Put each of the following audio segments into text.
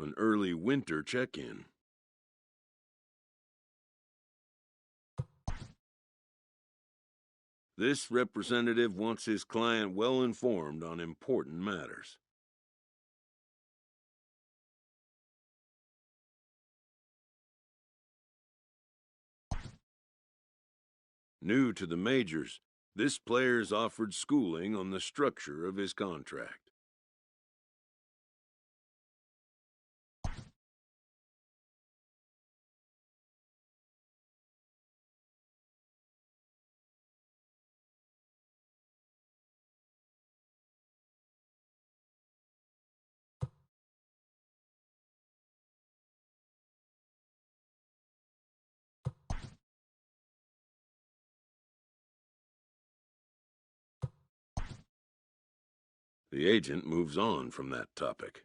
an early winter check-in. This representative wants his client well informed on important matters. New to the majors, this player is offered schooling on the structure of his contract. The agent moves on from that topic.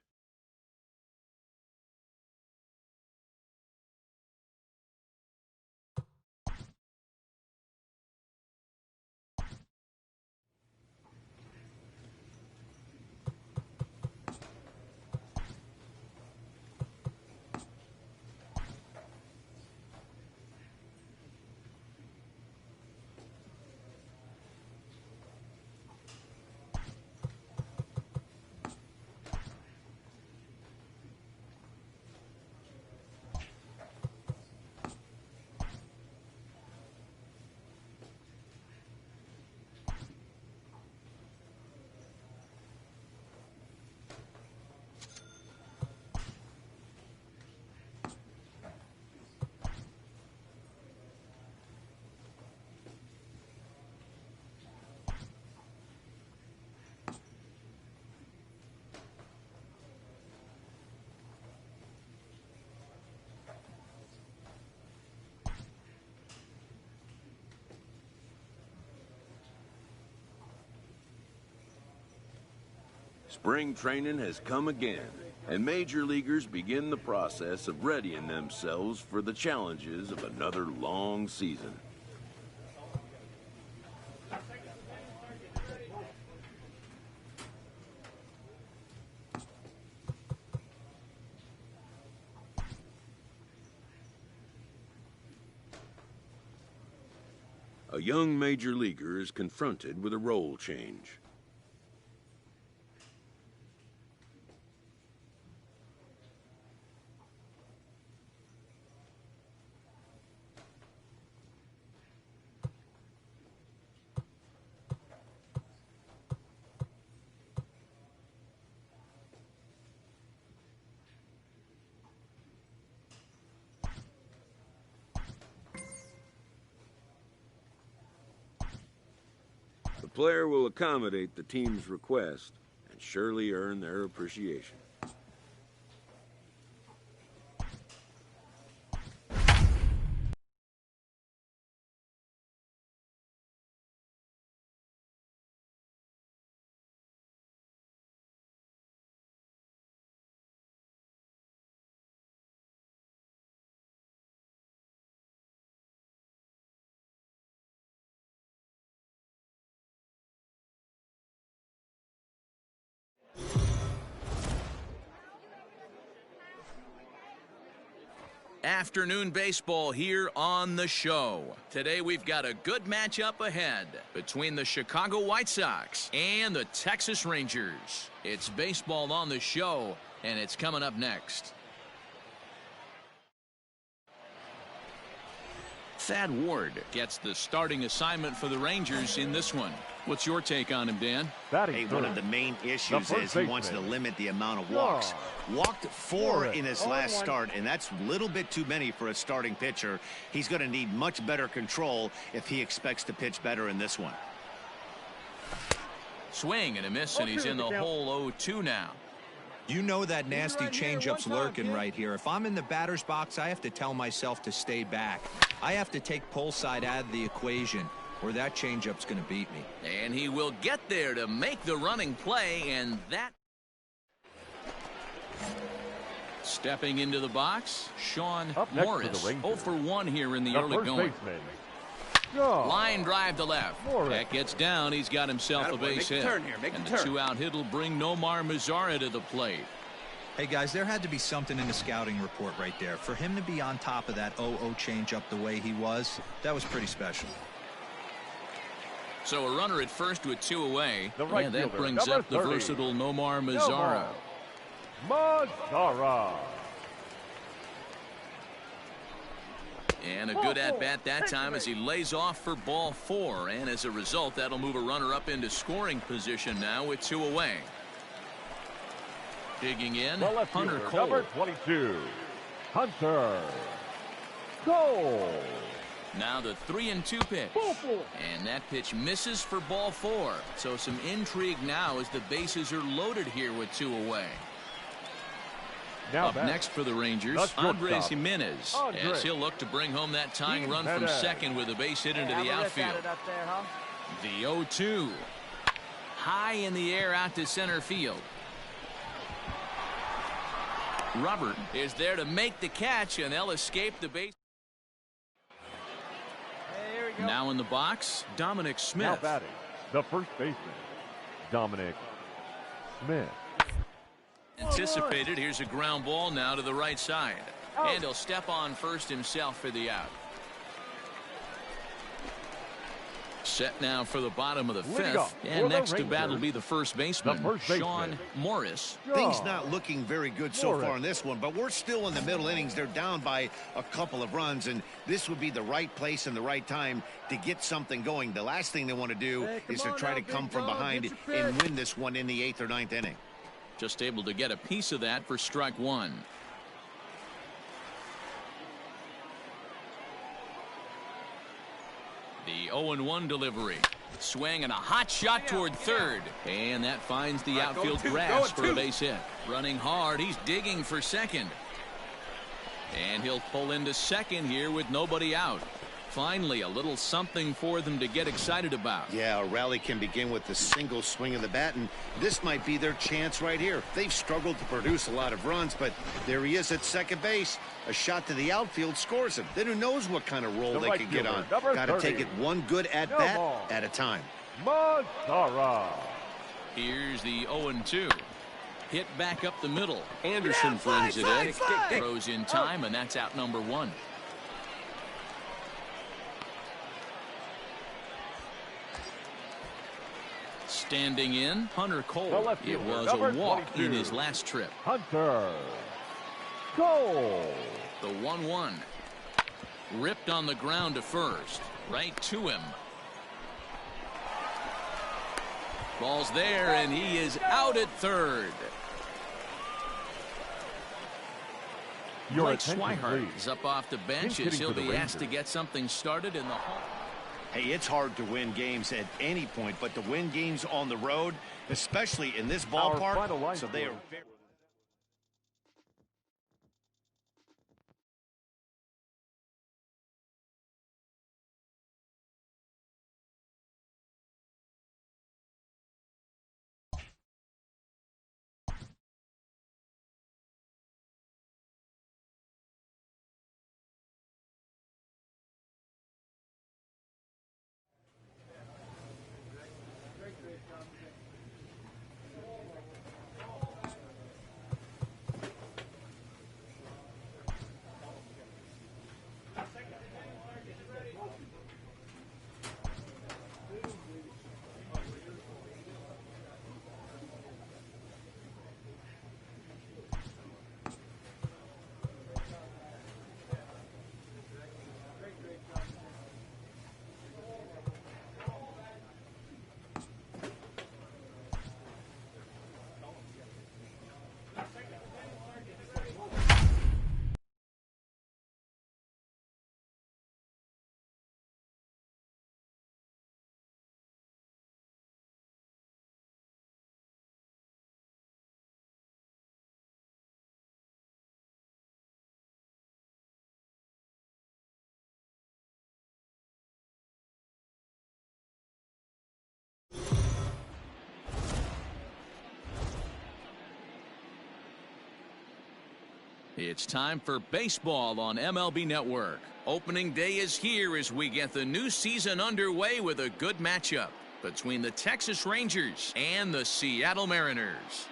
Spring training has come again, and major leaguers begin the process of readying themselves for the challenges of another long season. A young major leaguer is confronted with a role change. The player will accommodate the team's request and surely earn their appreciation. Afternoon baseball here on the show. Today we've got a good matchup ahead between the Chicago White Sox and the Texas Rangers. It's baseball on the show, and it's coming up next. Thad Ward gets the starting assignment for the Rangers in this one. What's your take on him, Dan? Hey, one of the main issues is he wants to limit the amount of walks. Walked 4 in his last start, and that's a little bit too many for a starting pitcher. He's going to need much better control if he expects to pitch better in this one. Swing and a miss, and he's in the hole 0-2 now. You know that nasty changeup's lurking right here. If I'm in the batter's box, I have to tell myself to stay back. I have to take pull side out of the equation, or that changeup's going to beat me. And he will get there to make the running play, and that... Stepping into the box, Sean Morris. 0 for 1 here in the early going. Line drive to left. That gets down. He's got himself a base hit. And the 2-out hit will bring Nomar Mazara to the plate. Hey, guys, there had to be something in the scouting report right there. For him to be on top of that 0-0 changeup the way he was, that was pretty special. So a runner at first with 2 away. Right and that fielder, brings up the 30, versatile Nomar Mazara. And a good at-bat that time as he lays off for ball 4. And as a result, that'll move a runner up into scoring position now with 2 away. Digging in, Hunter Cole. Number 22, Hunter Cole. Now the 3-2 pitch. And that pitch misses for ball 4. So some intrigue now as the bases are loaded here with 2 away. Now up next for the Rangers, Andres Jimenez, as he'll look to bring home that tying run from second with a base hit into the outfield. The 0-2. High in the air out to center field. Robert is there to make the catch, and they'll escape the base. Now in the box, Malik Smith. Now batting, the first baseman, Malik Smith. Anticipated. Here's a ground ball now to the right side. And he'll step on first himself for the out. Set now for the bottom of the 5th. And next to bat will be the first baseman, Sean Morris. Things not looking very good so far in this one, but we're still in the middle innings. They're down by a couple of runs, and this would be the right place and the right time to get something going. The last thing they want to do is to try to come from behind and win this one in the 8th or 9th inning. Just able to get a piece of that for strike 1. The 0-1 delivery. Swing and a hot shot toward third. And that finds the outfield grass for a base hit. Running hard. He's digging for second. And he'll pull into second here with nobody out. Finally, a little something for them to get excited about. Yeah, a rally can begin with a single swing of the bat, and this might be their chance right here. They've struggled to produce a lot of runs, but there he is at second base. A shot to the outfield scores him. Then who knows what kind of role they could get on. Got to take it one good at-bat at a time. Mazara. Here's the 0-2. Hit back up the middle. Anderson brings it in. Throws in time, and that's out number 1. Standing in, Hunter Cole. It was a walk in his last trip. Hunter Cole. The 1-1. Ripped on the ground to first. Right to him. Ball's there, and he is out at third. Mike Swihart is up off the bench as he'll be asked to get something started in the home. Hey, it's hard to win games at any point, but to win games on the road, especially in this ballpark, so they are very... It's time for baseball on MLB Network. Opening day is here as we get the new season underway with a good matchup between the Texas Rangers and the Seattle Mariners.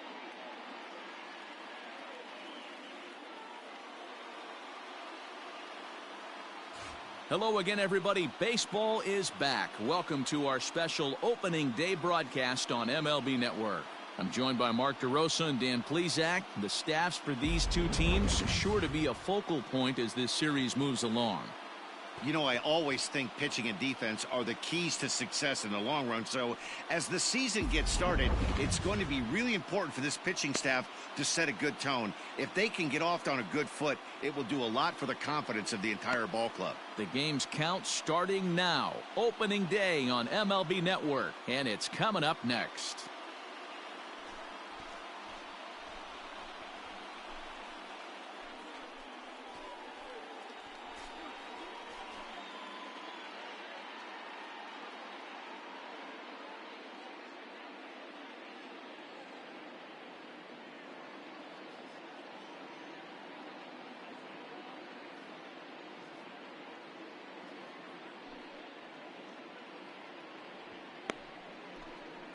Hello again, everybody. Baseball is back. Welcome to our special opening day broadcast on MLB Network. I'm joined by Mark DeRosa and Dan Plesac. The staffs for these two teams are sure to be a focal point as this series moves along. You know, I always think pitching and defense are the keys to success in the long run. So as the season gets started, it's going to be really important for this pitching staff to set a good tone. If they can get off on a good foot, it will do a lot for the confidence of the entire ball club. The game's count starting now. Opening day on MLB Network, and it's coming up next.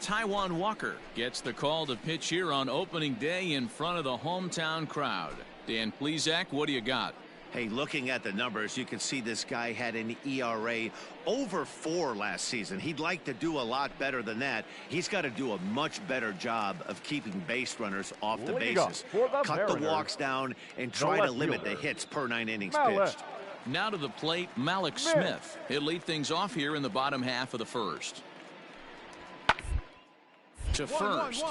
Taiwan Walker gets the call to pitch here on opening day in front of the hometown crowd. Dan Plesac, what do you got? Hey, looking at the numbers, you can see this guy had an ERA over 4 last season. He'd like to do a lot better than that. He's got to do a much better job of keeping base runners off the bases. Cut the walks down and try to limit the hits per 9 innings pitched. Now to the plate, Malik Smith. He'll lead things off here in the bottom half of the first. To first.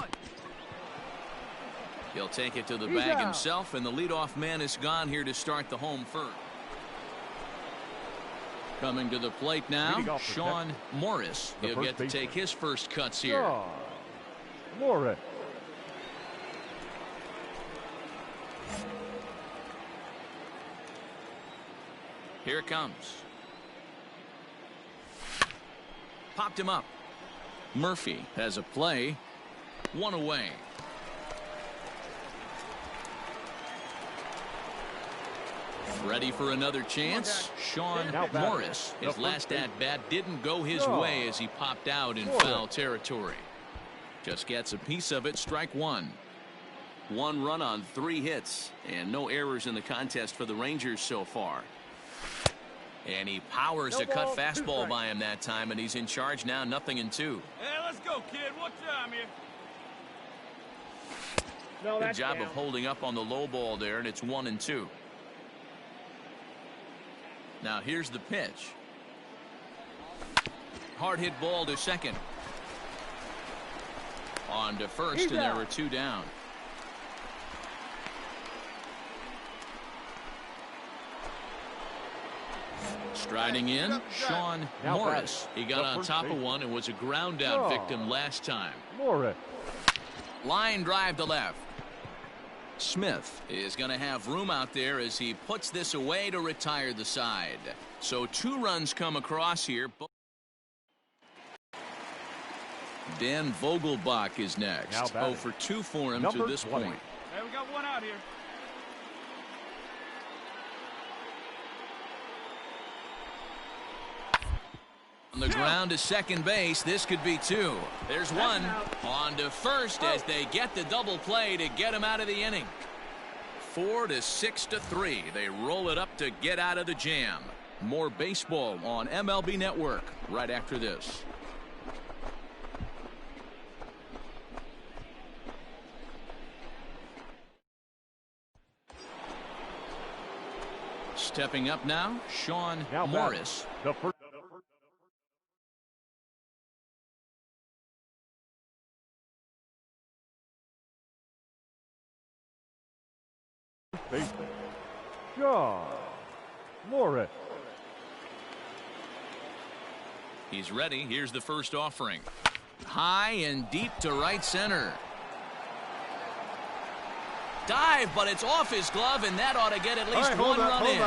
He'll take it to the bag himself, and the leadoff man is gone here to start the home first. Coming to the plate now, Sean Morris. He'll get to take his first cuts here. Morris. Here it comes. Popped him up. Murphy has a play. 1 away. Ready for another chance. Sean Morris. His last at-bat didn't go his way as he popped out in foul territory. Just gets a piece of it. Strike 1. 1 run on 3 hits, and no errors in the contest for the Rangers so far. And he powers a cut fastball by him that time, and he's in charge now, 0-2. Hey, let's go, kid. What time here? Good job of holding up on the low ball there, and it's 1-2. Now here's the pitch. Hard hit ball to second. On to first, and there were 2 down. Striding in, Sean Morris. He got on top of one and was a ground out victim last time. Morris. Line drive to left. Smith is going to have room out there as he puts this away to retire the side. So 2 runs come across here. Dan Vogelbach is next. 0 for 2 for him to this point. Hey, we got 1 out here. On the ground to second base. This could be 2. There's 1. On to first as they get the double play to get him out of the inning. 4 to 6-3. They roll it up to get out of the jam. More baseball on MLB Network right after this. Stepping up now, Sean Morris. The first baseman, Sean Morris. He's ready. Here's the first offering. High and deep to right center. Dive, but it's off his glove, and that ought to get at least 1 run in.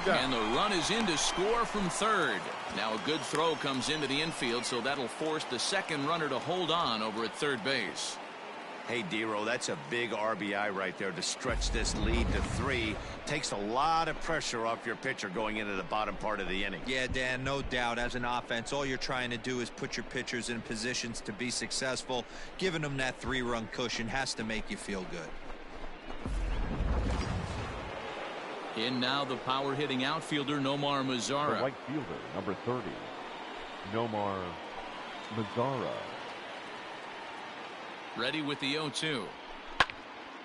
And the run is in to score from third. Now a good throw comes into the infield, so that'll force the second runner to hold on over at third base. Hey, Dero, that's a big RBI right there to stretch this lead to 3. Takes a lot of pressure off your pitcher going into the bottom part of the inning. Yeah, Dan, no doubt. As an offense, all you're trying to do is put your pitchers in positions to be successful. Giving them that 3-run cushion has to make you feel good. In now the power-hitting outfielder, Nomar The Mazara. right fielder, number 30, Nomar Mazara. Ready with the 0-2.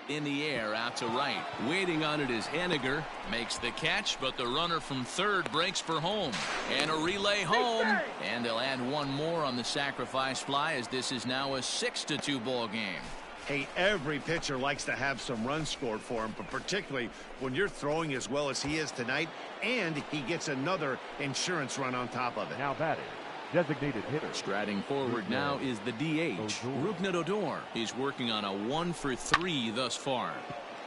In the air, out to right. Waiting on it is Henniger. Makes the catch, but the runner from third breaks for home. And a relay home. And they'll add one more on the sacrifice fly, as this is now a 6-2 ball game. Hey, every pitcher likes to have some runs scored for him, but particularly when you're throwing as well as he is tonight, and he gets another insurance run on top of it. Now batting, designated hitter. Striding forward now is the DH, Rougned Odor. He's working on a 1-for-3 thus far.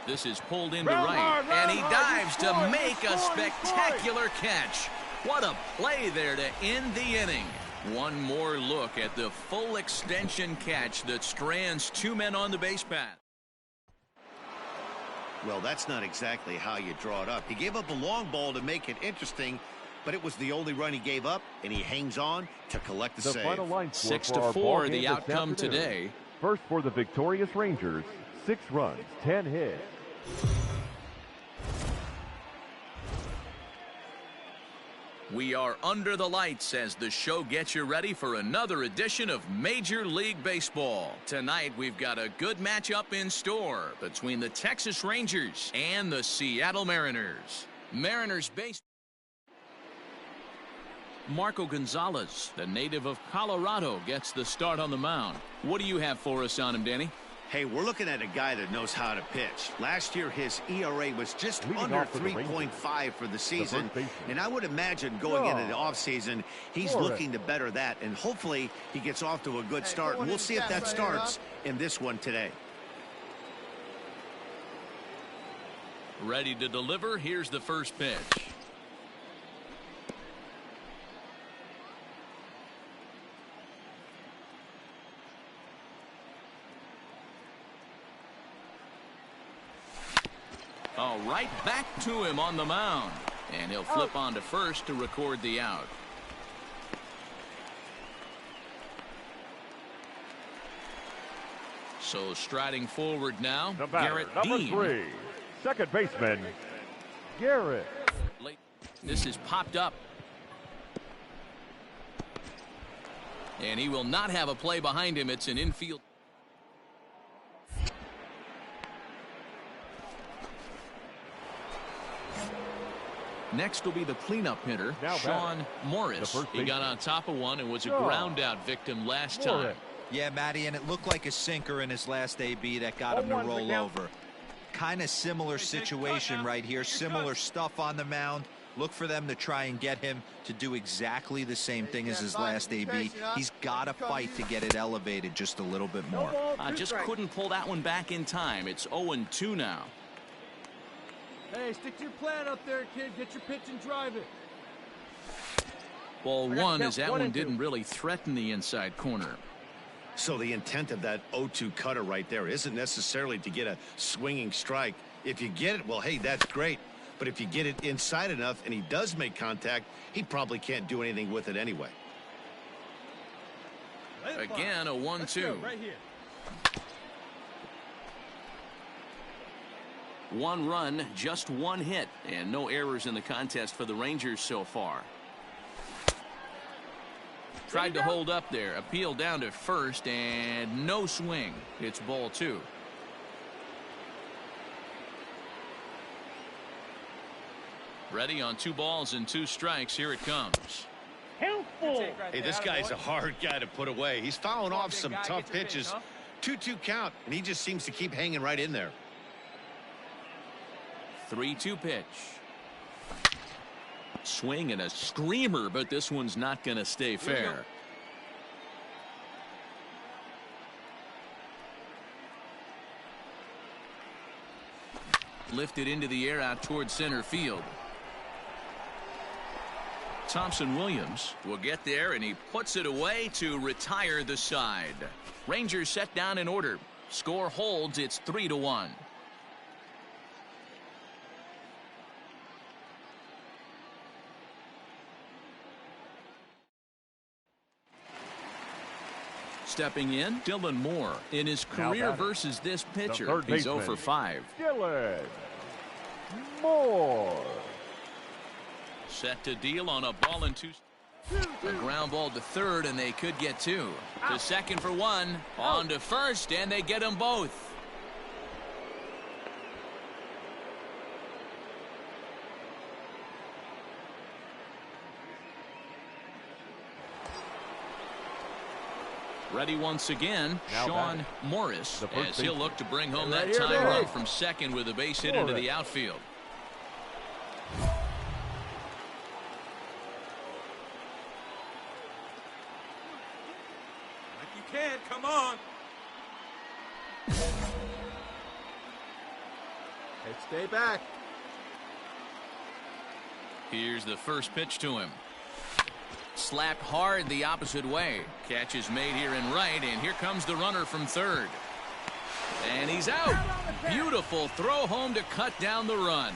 This is pulled into right, and he dives to make a spectacular catch. What a play there to end the inning. One more look at the full extension catch that strands two men on the base path. Well, that's not exactly how you draw it up. He gave up a long ball to make it interesting, but it was the only run he gave up, and he hangs on to collect the save. Final line score 6-4, the outcome today. First for the victorious Rangers, 6 runs, 10 hits. We are under the lights as the show gets you ready for another edition of Major League Baseball. Tonight we've got a good matchup in store between the Texas Rangers and the Seattle Mariners. Mariners base Marco Gonzalez, the native of Colorado, gets the start on the mound. What do you have for us on him, Danny? Hey, we're looking at a guy that knows how to pitch. Last year, his ERA was just under 3.5 for the season. And I would imagine going into the offseason, he's looking to better that. And hopefully, he gets off to a good start. And we'll see if that starts in this one today. Ready to deliver. Here's the first pitch. Oh, right back to him on the mound. And he'll flip on to first to record the out. So striding forward now, The batter, Garrett number Dean. 3, second baseman, Garrett. This is popped up. And he will not have a play behind him. It's an infield. Next will be the cleanup hitter, Now Sean Morris. He got on top of one and was a ground out victim last time. Yeah, Matty, and it looked like a sinker in his last AB that got him to roll over. Kind of similar situation right here. Similar stuff on the mound. Look for them to try and get him to do exactly the same thing as his last AB. He's got to fight to get it elevated just a little bit more. Just couldn't pull that one back in time. It's 0-2 now. Hey, stick to your plan up there, kid. Get your pitch and drive it. Ball one, as that one didn't really threaten the inside corner. So the intent of that 0-2 cutter right there isn't necessarily to get a swinging strike. If you get it, well, hey, that's great. But if you get it inside enough and he does make contact, he probably can't do anything with it anyway. Again, a 1-2. Right here. One run, just one hit, and no errors in the contest for the Rangers so far. Tried to hold up there, appealed down to first, and no swing. It's ball 2. Ready on 2 balls and 2 strikes. Here it comes. Hey, this guy's a hard guy to put away. He's fouling off some tough pitches. 2-2 count, and he just seems to keep hanging right in there. 3-2 pitch. Swing and a screamer, but this one's not going to stay fair. Lifted into the air out towards center field. Thompson Williams will get there, and he puts it away to retire the side. Rangers set down in order. Score holds. It's 3-1. Stepping in, Dylan Moore. In his career versus this pitcher, he's 0 for 5. Dylan. More. Set to deal on a ball and 2. A ground ball to third, and they could get 2. To second for 1. On to first, and they get them both. Ready once again, Now Sean Morris, as he'll look to bring home that Right here, tying run baby. from second with a base hit into the outfield. Like you can, come on. Hey, stay back. Here's the first pitch to him. Slapped hard the opposite way. Catch is made here in right, and here comes the runner from third. And he's out. Beautiful throw home to cut down the run.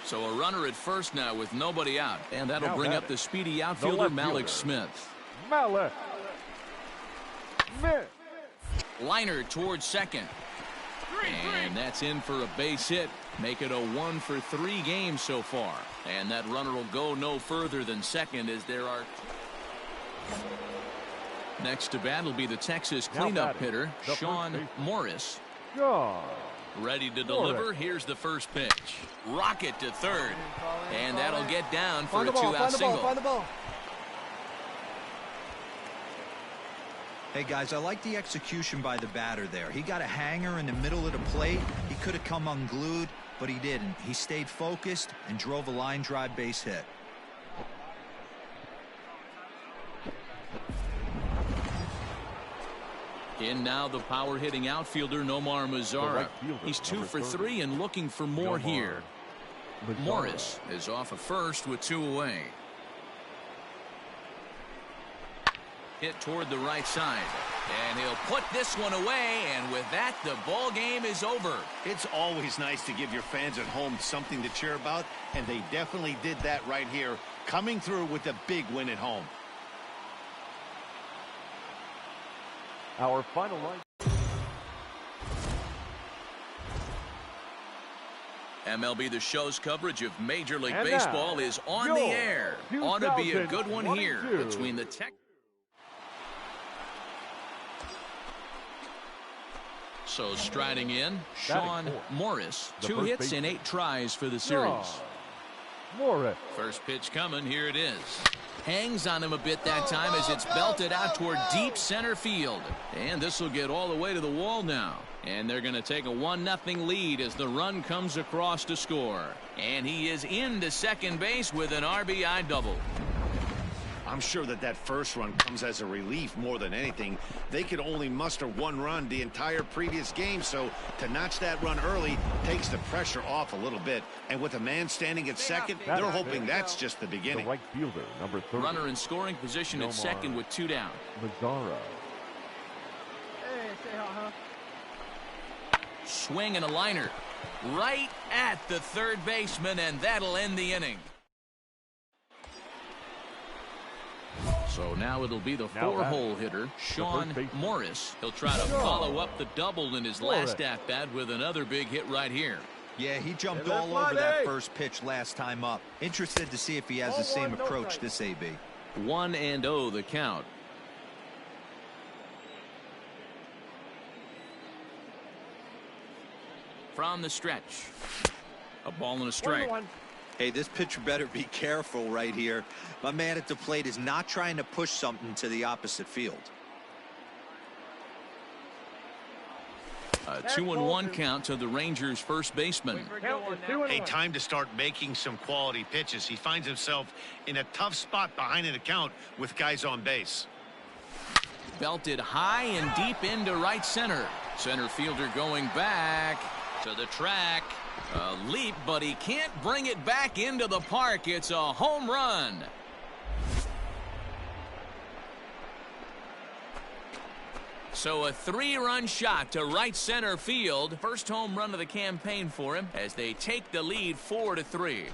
So a runner at first now with nobody out. And that'll Now bring up batting, the speedy the outfielder left Malik fielder. Smith. Malik Smith. Liner towards second. And that's in for a base hit. Make it a 1 for 3 games so far. And that runner will go no further than second as there are. Next to bat will be the Texas Now cleanup batting, hitter, the first Sean baseman. Morris. Gone. Ready to deliver. Here's the first pitch. Rocket to third. And that'll get down for a 2-out single. Find the ball. Hey, guys, I like the execution by the batter there. He got a hanger in the middle of the plate. He could have come unglued, but he didn't. He stayed focused and drove a line drive base hit. In now the power hitting outfielder Nomar Mazara. right fielder, He's 2 number for 30. 3 and looking for more Nomar here. Mazara. Morris is off of first with 2 away. Hit toward the right side. And he'll put this one away, and with that, the ball game is over. It's always nice to give your fans at home something to cheer about, and they definitely did that right here, coming through with a big win at home. Our final line. MLB The Show's coverage of Major League And Baseball now, is on your the air. Ought to be a good one here 2022 between the Tech. So striding in, Sean fourth. Morris. The 2 first hits in baseman. 8 tries for the series. Gone. Morris. First pitch coming, here it is. Hangs on him a bit that time as it's belted out toward deep center field. And this will get all the way to the wall now. And they're going to take a 1-0 lead as the run comes across to score. And he is into second base with an RBI double. I'm sure that first run comes as a relief more than anything. They could only muster 1 run the entire previous game, so to notch that run early takes the pressure off a little bit. And with a man standing at second, That's they're hoping it. that's just the The beginning. right fielder, number 30. Runner in scoring position at Nomar second with 2 down. Mazara. Hey, stay hot, huh? Swing and a liner right at the third baseman, and that'll end the inning. So now it'll be the Now 4-hole hitter, Sean baseman. Morris. He'll try to follow up the double in his last at-bat with another big hit right here. Yeah, he jumped Hey, let all it fly, over that Dave. first pitch last time up. Interested to see if he has Ball the same one, no approach strike. this AB. 1-0 the count. From the stretch. A ball and a strike. 1-1. Hey, this pitcher better be careful right here. My man at the plate is not trying to push something to the opposite field. A 2-1 count to the Rangers' first baseman. Count is 2-1. Hey, time to start making some quality pitches. He finds himself in a tough spot behind an account with guys on base. Belted high and deep into right center. Center fielder going back to the track. A leap, but he can't bring it back into the park. It's a home run. So a 3-run shot to right center field. First home run of the campaign for him as they take the lead 4-3.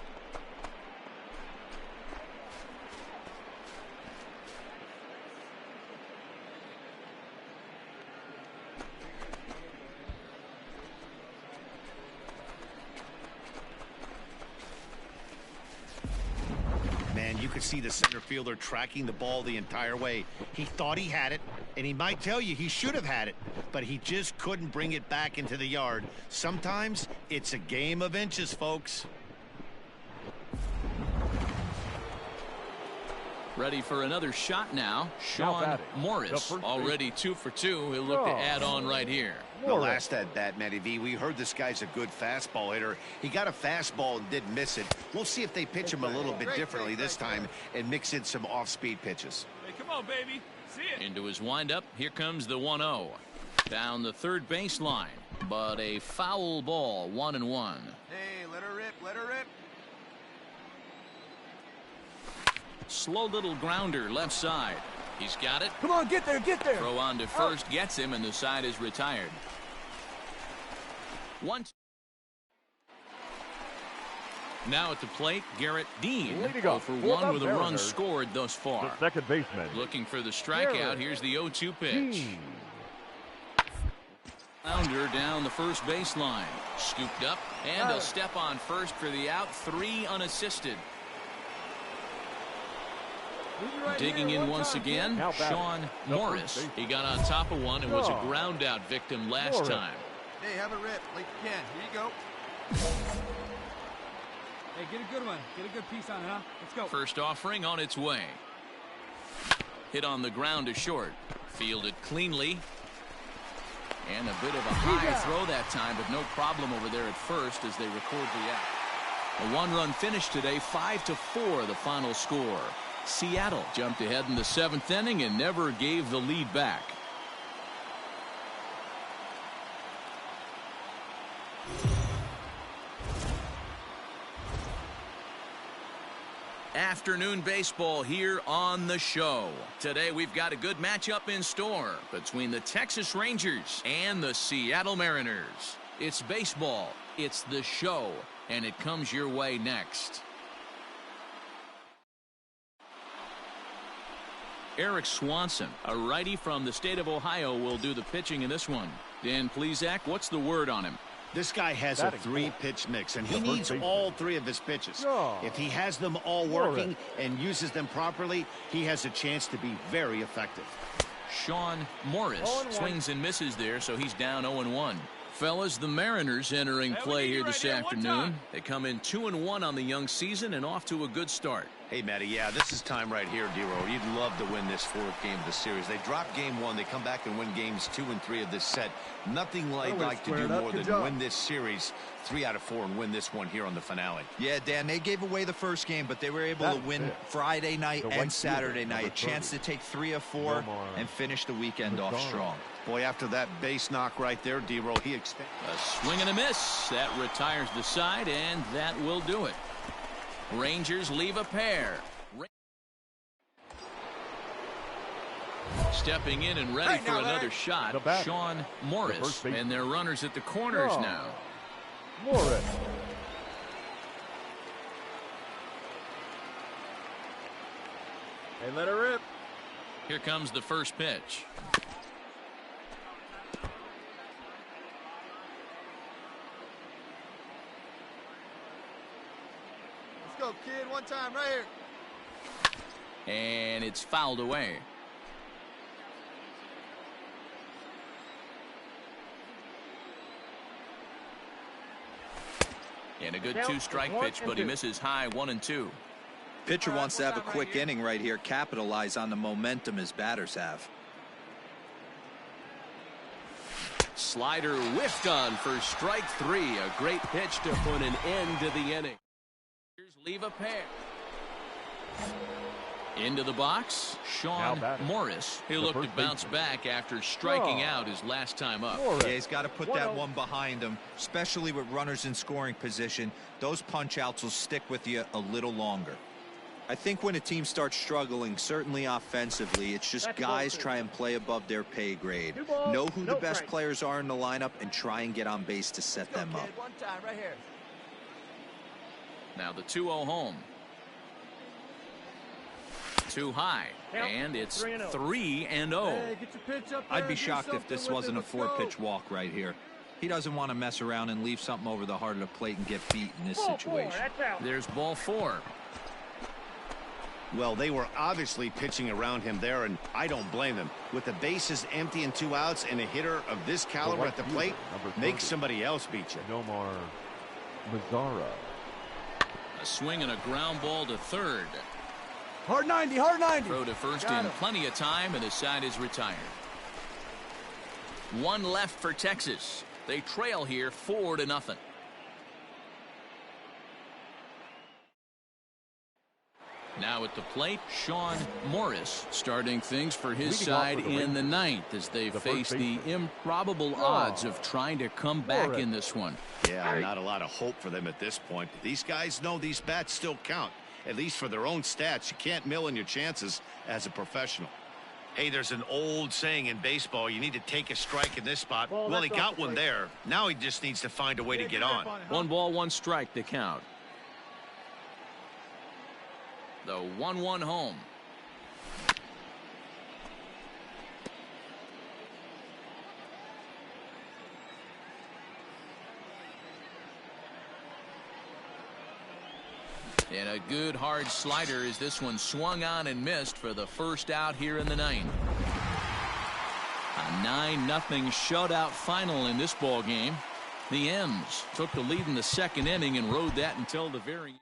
could see the center fielder tracking the ball the entire way. He thought he had it, and he might tell you he should have had it, but he just couldn't bring it back into the yard. Sometimes it's a game of inches, folks. Ready for another shot now. Sean Morris, already 2 for 2. He'll look to add on right here. The last at bat, Matty V, we heard this guy's a good fastball hitter. He got a fastball and didn't miss it. We'll see if they pitch him a little bit differently this time and mix in some off-speed pitches. Hey, come on, baby. See it. Into his windup. Here comes the 1-0. Down the third baseline, but a foul ball, 1-1. Hey, let her rip, let her rip. Slow little grounder left side. He's got it. Come on, get there, get there. Throw on to first gets him, and the side is retired. Now at the plate, Garrett Dean. 0 for 1 with a run scored thus far. The second baseman. Looking for the strikeout. Here's the 0-2 pitch. Grounder down the first baseline. Scooped up, and a step on first for the out. 3 unassisted. Digging in once again, Sean Morris. He got on top of one and was a ground out victim last time. Hey, have a rip like you can. Here you go. Hey, get a good one. Get a good piece on it, huh? Let's go. First offering on its way. Hit on the ground to short. Fielded cleanly. And a bit of a high throw that time, but no problem over there at first as they record the out. A 1-run finish today, 5-4 the final score. Seattle jumped ahead in the 7th inning and never gave the lead back. Afternoon baseball here on the show. Today we've got a good matchup in store between the Texas Rangers and the Seattle Mariners. It's baseball, it's the show, and it comes your way next. Eric Swanson, a righty from the state of Ohio, will do the pitching in this one. Dan Plesac, what's the word on him? This guy has a 3-pitch mix, and he needs all 3 of his pitches. If he has them all working and uses them properly, he has a chance to be very effective. Sean Morris swings and misses there, so he's down 0-1. Fellas, the Mariners entering play here this afternoon. They come in 2-1 on the young season and off to a good start. Hey, Matty, yeah, this is time right here, D-Row. You'd love to win this 4th game of the series. They drop game 1. They come back and win games 2 and 3 of this set. Nothing like to do more than win this series 3 out of 4 and win this one here on the finale. Yeah, Dan, they gave away the first game, but they were able to win Friday night and Saturday night. A chance to take 3 of 4 and finish the weekend off strong. Boy, after that base knock right there, D-Row, he expected a swing and a miss. That retires the side, and that will do it. Rangers leave a pair. Stepping in and ready for another shot, Sean Morris. And their runners at the corners now. Morris. Hey, let her rip. Here comes the first pitch. Go, kid, one time right here. And it's fouled away. And a good 2-strike pitch, but he misses high 1-2. Pitcher wants to have a quick inning right here, capitalize on the momentum his batters have. Slider whiffed on for strike 3. A great pitch to put an end to the inning. Leave a pair. Into the box, Sean Morris. He'll look to bounce back after striking out his last time up. Yeah, he's got to put that one behind him, especially with runners in scoring position. Those punch outs will stick with you a little longer. I think when a team starts struggling, certainly offensively, it's just guys try and play above their pay grade. Know who the best players are in the lineup and try and get on base to set them up. One time right here. Now the 2-0 home. Too high, and it's 3-0. Hey, get your pitch up there. I'd be shocked if this wasn't a 4-pitch walk right here. He doesn't want to mess around and leave something over the heart of the plate and get beat in this situation. There's ball 4. Well, they were obviously pitching around him there, and I don't blame them. With the bases empty and 2 outs and a hitter of this caliber at the plate, make somebody else beat you. Nomar Mazara. A swing and a ground ball to third. Hard 90, hard 90. Throw to first in plenty of time, and the side is retired. 1 left for Texas. They trail here 4-0. Now at the plate, Sean Morris starting things for his side in the 9th as they face the improbable odds of trying to come back in this one. Yeah, not a lot of hope for them at this point. These guys know these bats still count, at least for their own stats. You can't mill in your chances as a professional. Hey, there's an old saying in baseball, you need to take a strike in this spot. Well, he got one there. Now he just needs to find a way to get on. 1 ball, 1 strike to count. The 1-1 home. And a good hard slider as this one swung on and missed for the first out here in the 9th. A 9-0 shutout final in this ball game. The M's took the lead in the 2nd inning and rode that until the very end.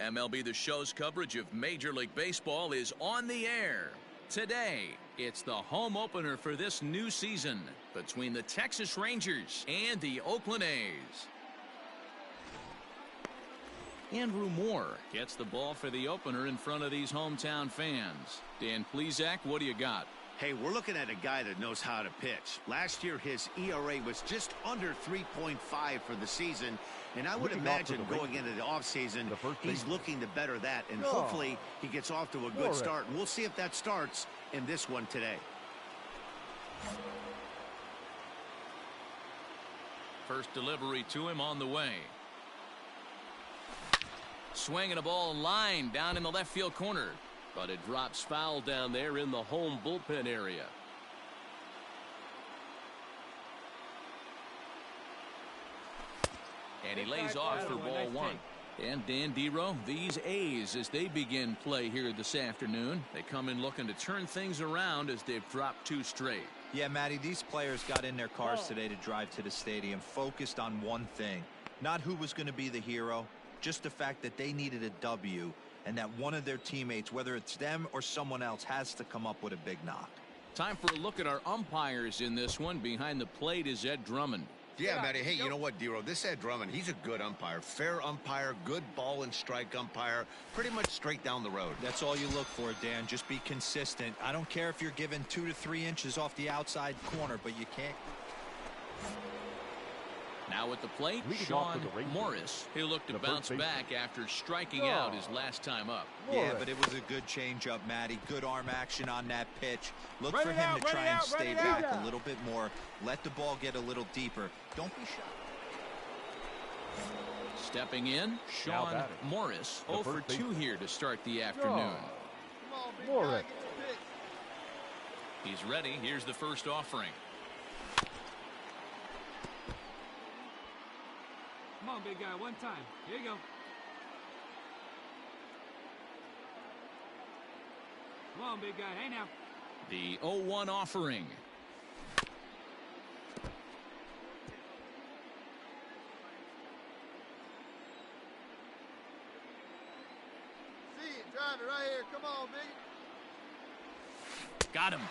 MLB The Show's coverage of Major League Baseball is on the air. Today, it's the home opener for this new season between the Texas Rangers and the Oakland A's. Andrew Moore gets the ball for the opener in front of these hometown fans. Dan Plesac, what do you got? Hey, we're looking at a guy that knows how to pitch. Last year, his ERA was just under 3.5 for the season, and I would imagine going into the offseason, he's looking to better that, and hopefully he gets off to a good start. And we'll see if that starts in this one today. First delivery to him on the way. Swinging a ball line down in the left field corner. But it drops foul down there in the home bullpen area. And he lays off for ball one. And Dan Dero, these A's, as they begin play here this afternoon, they come in looking to turn things around as they've dropped 2 straight. Yeah, Matty, these players got in their cars today to drive to the stadium, focused on one thing. Not who was going to be the hero, just the fact that they needed a W, and that one of their teammates, whether it's them or someone else, has to come up with a big knock. Time for a look at our umpires in this one. Behind the plate is Ed Drummond. Yeah, Matty. Hey, you know what, Dero? This Ed Drummond, he's a good umpire. Fair umpire, good ball and strike umpire. Pretty much straight down the road. That's all you look for, Dan. Just be consistent. I don't care if you're given 2 to 3 inches off the outside corner, but you can't. Now at the plate, Sean Morris. He'll look to bounce back after striking out his last time up. Yeah, but it was a good changeup, Matty. Good arm action on that pitch. Look for him to try and stay back a little bit more. Let the ball get a little deeper. Don't be shy. Stepping in, Sean Morris. 0 for 2 here to start the afternoon. Morris. He's ready. Here's the first offering. Come on, big guy, one time. Here you go. Come on, big guy. Hey, now. The 0-1 offering. See it. Drive it right here. Come on, big. Got him.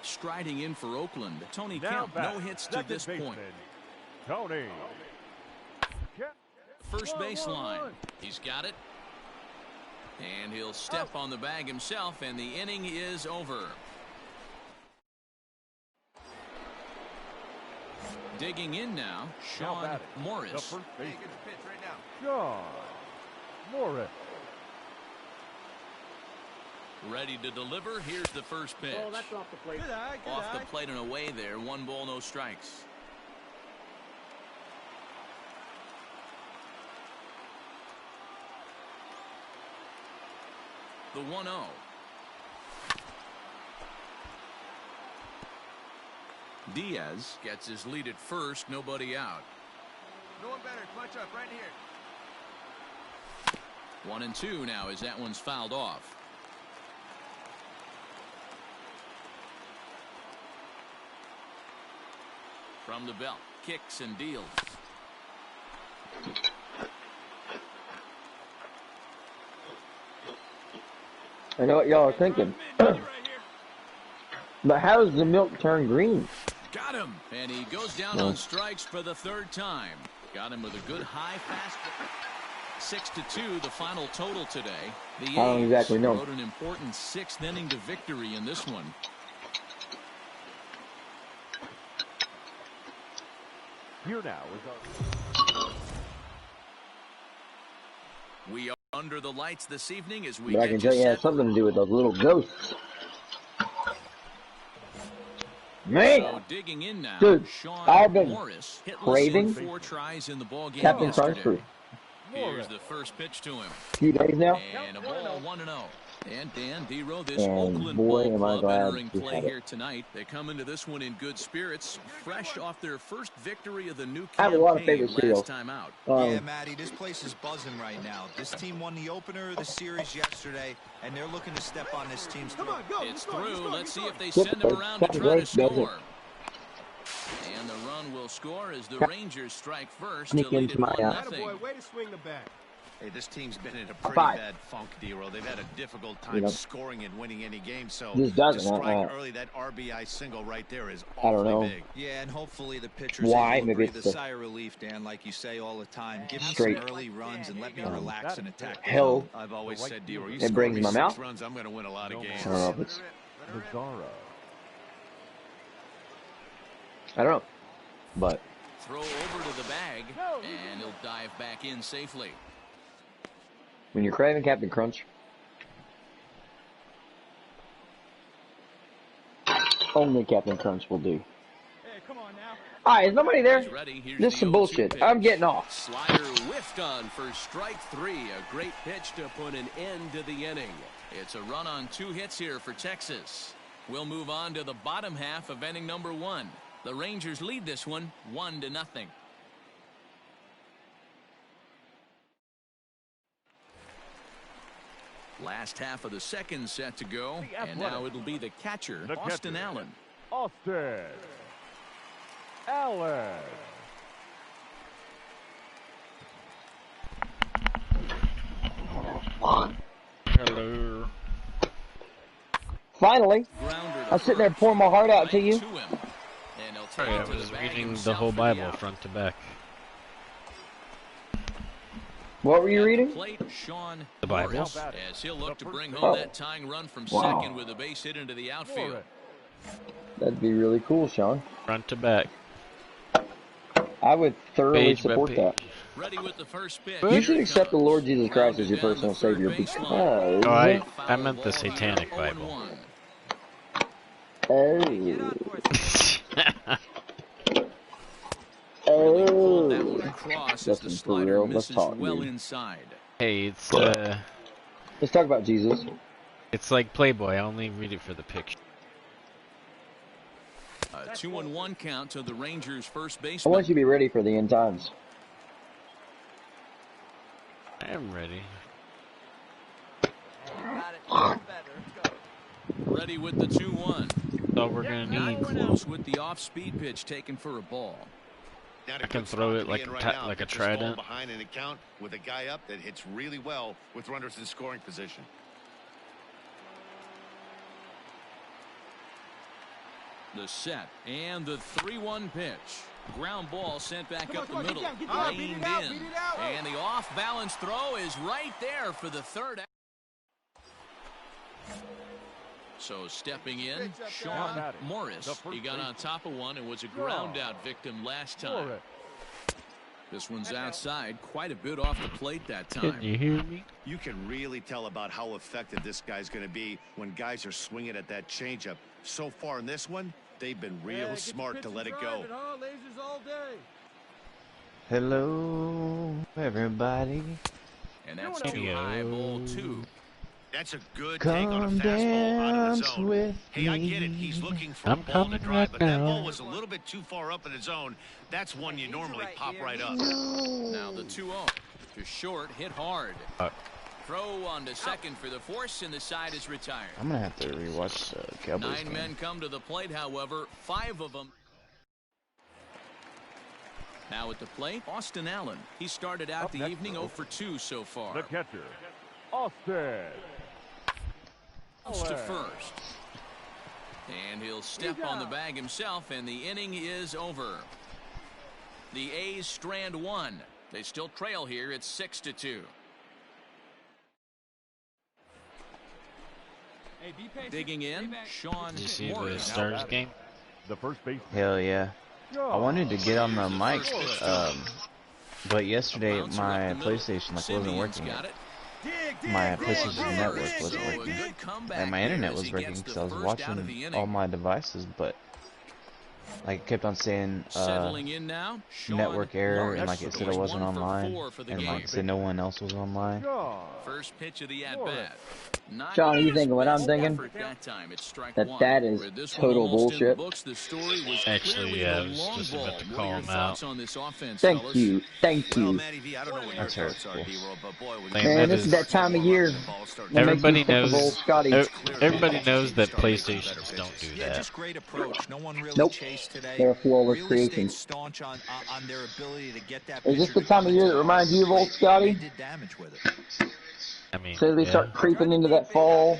Striding in for Oakland, Tony Kemp. No hits to this point. Tony. First baseline. He's got it. And he'll step on the bag himself, and the inning is over. Digging in now, Sean Morris. The first Hey, get the pitch right now. Sean Morris. Ready to deliver. Here's the first pitch. Oh, that's off the plate. Good eye, good Off eye. the plate and away there. 1 ball, no strikes. The 1-0. Diaz gets his lead at first. Nobody out. No one better. Clutch up right here. 1-2 now as that one's fouled off. From the belt, kicks and deals. I know what y'all are thinking. But how does the milk turn green? Got him. And he goes down on strikes for the 3rd time. Got him with a good high fastball. 6-2 the final total today. The A's I don't exactly know. wrote an important 6th inning to victory in this one. Here now is our... We are under the lights this evening as we But I get can tell you it has set. something to do with those little ghosts. Man! So digging in now, Dude, Sean I've been Morris craving hitless on 4 tries in the ball game Captain yesterday. Crunch for Here's the first pitch to him. a few days now. And a ball 1-0. And Dan Dero, this And Oakland boy, ball am I club glad entering we play had it. here tonight. They come into this one in good spirits, fresh off their first victory of the new I have a lot of campaign favorite cereals. last time out. Yeah, Matty, this place is buzzing right now. This team won the opener of the series yesterday, and they're looking to step on this team's Come throat. on, go. It's through. Let's see if they Flip send it. him around to Something try to great, doesn't it? score. And the run will score as the Rangers strike first Sneak to lead into it my 1-0. Attaboy, way to swing the bat. Hey, this team's been in a pretty 5. bad funk, D-Roll. They've had a difficult time scoring and winning any game. So This to doesn't. strike early, that RBI single right there is I don't know. awfully big. Yeah, and hopefully the pitcher's Why? able to Maybe breathe it's a the sigh of relief, Dan, like you say all the time. Give me straight some early runs and let me relax and attack. hell. I've always said, D-Roll, you It score brings me my 6 mouth. runs, I'm going to win a lot of games. I don't know if it's. Mazzara. I don't know. But Throw over to the bag, and he'll dive back in safely. when you're craving Captain Crunch, only Captain Crunch will do. Hey, come on now. Alright, is nobody there? He's ready. Here's This is the some 0-2 bullshit. pitch. I'm getting off. Slider whiffed on for strike 3. A great pitch to put an end to the inning. It's a run on 2 hits here for Texas. We'll move on to the bottom half of inning number 1. The Rangers lead this one 1-0. Last half of the second set to go, and now it'll be the catcher, Austin Allen. Austin Allen. Hello. Finally, Grounder to I'm sitting there first, pouring my heart out to right you. him. And he'll take Sorry, I it to was the bag reading the himself whole for Bible out. front to back. What were you At the reading? plate, Sean The Bible? Morris, as he'll look to bring home Oh. that tying run from Wow. second with a base hit into the outfield. That'd be really cool, Sean. Front to back. I would thoroughly Page by support that. page. Ready with the first pitch. You Here should it accept the comes. Lord Jesus Christ as your Grounded personal down the Savior third because baseline. Oh, I Foul meant the ball here, Satanic 0-1. Bible. Really pulled that Oh. one across as Justin, the for slider real, let's misses talk, well dude. inside. Hey, it's Let's talk about Jesus. like Playboy. I only read it for the picture. A 2-1 count to the Rangers' first I baseman. want you to be ready for the end times. I am ready. Ready with the 2-1. That's all we're gonna Not need. close with the off-speed pitch taken for a ball. Not a I can good throw spot it to be like in a right ta- now. like a Pitcher's falling trident. behind an account with a guy up that hits really well with runners in scoring position. The set and the 3-1 pitch. Ground ball sent back up the middle. Get down, beat Reined it out, in. beat it out. And the off-balance throw is right there for the third out. So stepping in, Sean Morris. He got on top of one and was a ground-out victim last time. This one's outside, quite a bit off the plate that Can time. you hear me? You can really tell about how effective this guy's going to be when guys are swinging at that changeup. So far in this one, they've been real smart to let it go. Lasers all day. Hello, everybody. And that's too high, ball 2. That's a good take on a Come fastball out of the dance zone. with Hey, I get it. me. He's looking for I'm a ball to coming drive, right but that now. ball was a little bit too far up in the zone. That's one you normally pop right up. Now the 2-0. To short, hit hard. Throw on to second for the force, and the side is retired. I'm gonna have to rewatch Cowboys 9 game. men come to the plate, however, 5 of them. Now at the plate, Austin Allen. He started out the evening 0 for 2 so far. The catcher, Austin To Allen. first. And he'll step on the bag himself, and the inning is over. The A's strand 1. They still trail here. It's 6-2. Hey, be patient. Digging in, Sean Did you see the Morris. Stars game? The first base. Hell yeah. I wanted to get on the mic, but yesterday Bouncer my up the middle. PlayStation wasn't Simeon's working. got it. My PlayStation Network wasn't So a working, good comeback and my here internet as was he working gets because the I was first out of the watching inning. all my devices, but like it kept on saying Settling in now, Sean network error, and Morris like it said I goes wasn't 1 for online, 4 for the and game. like it said no one else was online. First pitch of the at-bat. Not Sean, you his thinking what I'm best thinking? effort that time. It's strike That 1. that is With this total one almost in the bullshit. books, the story was Actually, clearly yeah, I the was long just ball. about to What call are your him thoughts out. on this offense, Thank fellas? you. Thank Well, you. Matty V, I don't know what your That's thoughts are, hurtful. D-Roll, but boy, when Man, you Man, that this is that time of year. That makes Everybody me think of old knows. Scotty. Everybody knows that PlayStations don't do Yeah, that. just great approach. No one really Nope. chasing base today. They're a flawless Really stayed creation. staunch on their ability to get that. Is this pitcher the time to of year that come reminds you of old Scotty? They did damage with it. I mean, So they start creeping into that fall.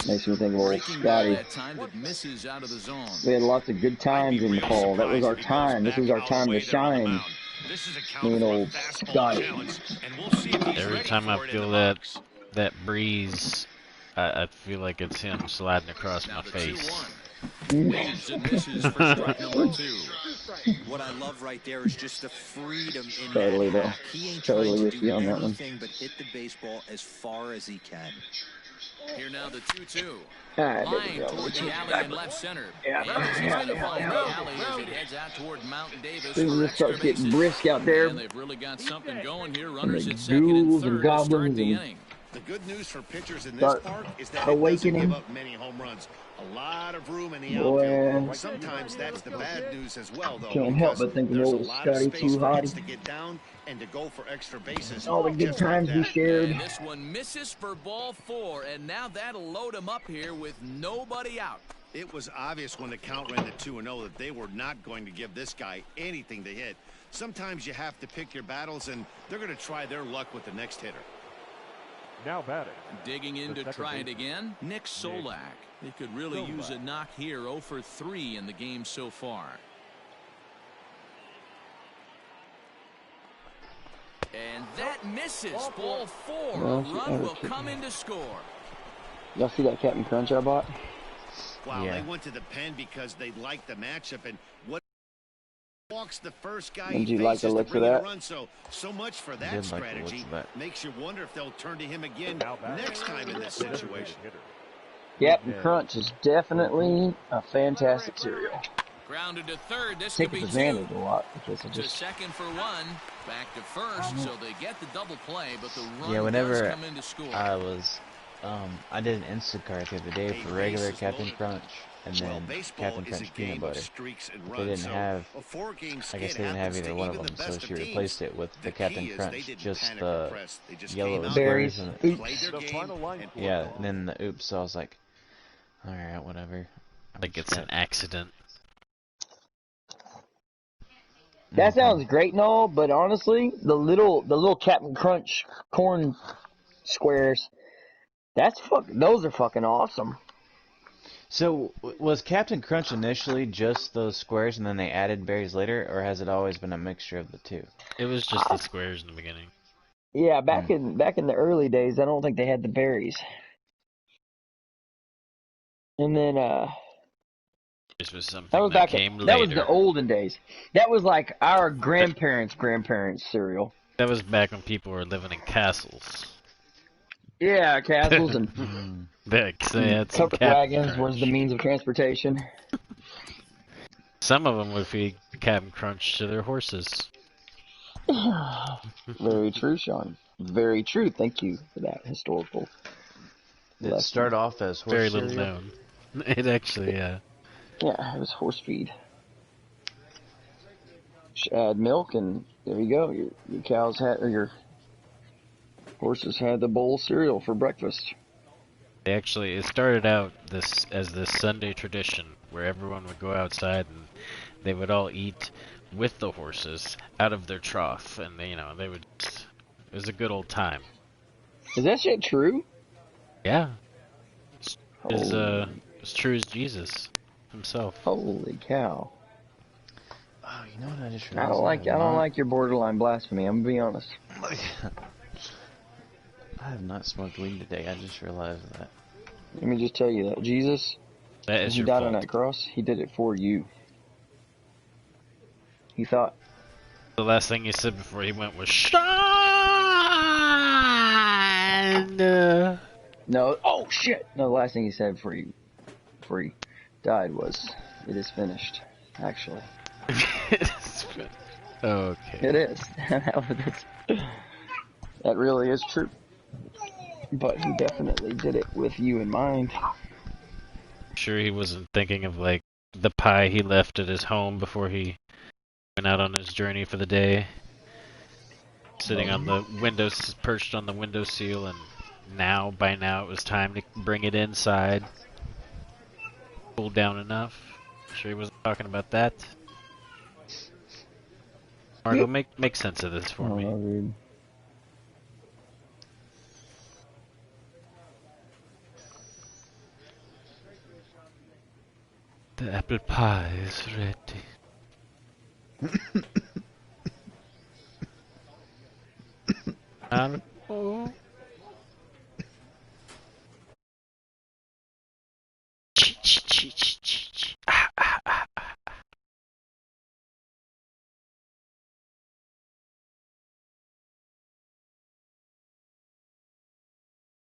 Makes me think of old Breaking ball Scotty. that time that misses out of the zone. We had lots of good times in the fall. That was our time. This was our time to shine. Me and old Scotty. every time I feel that breeze, I feel like it's him sliding across my face. Waves and misses for strike number 2. What I love right there is just the freedom in Totally, that though. hack. He ain't Totally trying with to do you on that one. anything but hit the baseball as far as he can. Here now the 2-2. Alright, there we Line go. toward the alley in left center. Yeah, Anderson's yeah, going to yeah, find yeah. the alley as it heads out toward Mountain Davis. Soon as for it extra starts getting bases. brisk out there, And they've really got something going here. and Runners the at second and ghouls and third to start goblins the and inning. The good news for pitchers in this start park is that it doesn't awakening. give up many home runs. A lot of room in the Boy. outfield. Sometimes that's the bad news as well, though. Can't help but think of there's a old lot of Scotty space too for hotty. hits to get down and to go for extra bases. All the good just like times we that. shared. And this one misses for ball 4, and now that'll load him up here with nobody out. It was obvious when the count ran to 2-0 that they were not going to give this guy anything to hit. Sometimes you have to pick your battles, and they're going to try their luck with the next hitter. Now batting. Digging in to try it again, Nick Solak. He could really use a knock here. 0 for 3 in the game so far. And that misses. Ball 4. Well, A run will come in to score. Y'all see that Captain Crunch I bought? Wow, Yeah. they went to the pen because they liked the matchup, and what walks the first guy Did he you like the faces to looks of bring in a that? run. So much for I that did like the looks strategy. of that. Makes you wonder if they'll turn to him again next time in this situation. Captain Crunch is definitely a fantastic cereal. Grounded to third. This Take could be advantage 2. a lot because of To just second for 1. Back to first, so they get the double play, but the run Yeah, does whenever come in to score. I did an Instacart the other day for regular Captain Crunch and then Captain Crunch peanut butter. They didn't have, I guess they didn't have either one of them, so she replaced it with the Captain Crunch, just the yellow berries. squares in it. Oops. Yeah, and then the oops, so I was like, alright, whatever. Like it's an accident. That sounds great and all, but honestly, the little Captain Crunch corn squares, those are fucking awesome. So, was Captain Crunch initially just those squares and then they added berries later, or has it always been a mixture of the two? It was just the squares in the beginning. Yeah, back in the early days, I don't think they had the berries. And then This was something that was that back came that was later. the olden days. That was like our grandparents' cereal. That was back when people were living in castles. Yeah, castles and They had some covered Captain wagons Crunch. was the means of transportation. Some of them would feed Captain Crunch to their horses. Very true, Sean. Very true. Thank you for that historical. Did it start off as horse Very little cereal? known. It actually, yeah. Yeah, it was horse feed. Just add milk, and there you go. Your cows had, or your horses had the bowl of cereal for breakfast. It started out as this Sunday tradition where everyone would go outside and they would all eat with the horses out of their trough, and they would. It was a good old time. Is that shit true? Yeah. It's as true as Jesus himself. Holy cow! Oh, you know what I just I realized? don't like your borderline blasphemy. I'm gonna be honest. I have not smoked weed today. I just realized that. Let me just tell you that Jesus, That when is he your died fault. on that cross, he did it for you. He thought, The last thing he said before he went was Sean. no, oh shit! No, the last thing he said before he died was, "It is finished." Actually, Okay. it is. That really is true. But he definitely did it with you in mind. Sure, he wasn't thinking of like the pie he left at his home before he went out on his journey for the day. Sitting on the windows, perched on the windowsill, and by now it was time to bring it inside. Cooled down enough. Sure he wasn't talking about that? Margo, make sense of this for me. Dude. The apple pie is ready. Oh.